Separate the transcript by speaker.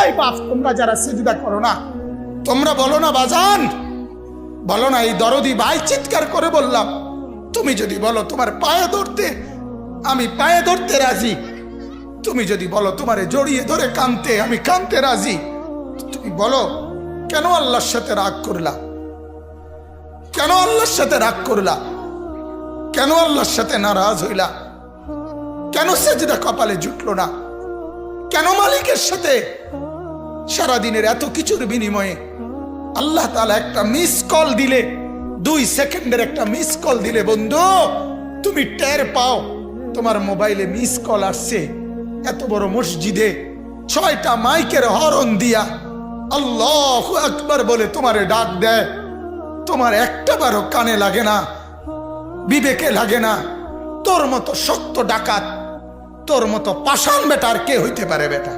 Speaker 1: এই বাপ, তোমরা যারা সিজদা করো না, তোমরা বলো না বাজান, বলো না এই দরদি ভাই চিৎকার করে বললাম, তুমি যদি বলো তোমার পায়ে ধরতে, আমি পায়ে ধরতে রাজি। তুমি যদি বলো তোমারে জড়িয়ে ধরে কাঁদতে, আমি কাঁদতে রাজি। তুমি বলো কেন আল্লাহর সাথে রাগ করলা? কেন আল্লাহর সাথে রাগ করলা? কেন আল্লাহর সাথে নারাজ হইলা? কেন সেজদা কপালে জুটলো না? কেন মালিকের সাথে সারাদিনের এত কিছুর বিনিময়ে আল্লাহ তাআলা একটা মিস কল দিলে, 2 সেকেন্ডের একটা মিস কল দিলে বন্ধু তুমি টের পাও তোমার মোবাইলে মিস কল আসছে, এত বড় মসজিদে 6টা মাইকের হরন দিয়া আল্লাহু আকবার বলে তোমারে ডাক দেয়, তোমার একটা বারও কানে লাগে না, বিবেকে লাগে না। তোর মতো শক্ত ডাকাত, তোর মতো পাষাণ বেটার কে হইতে পারে বেটা?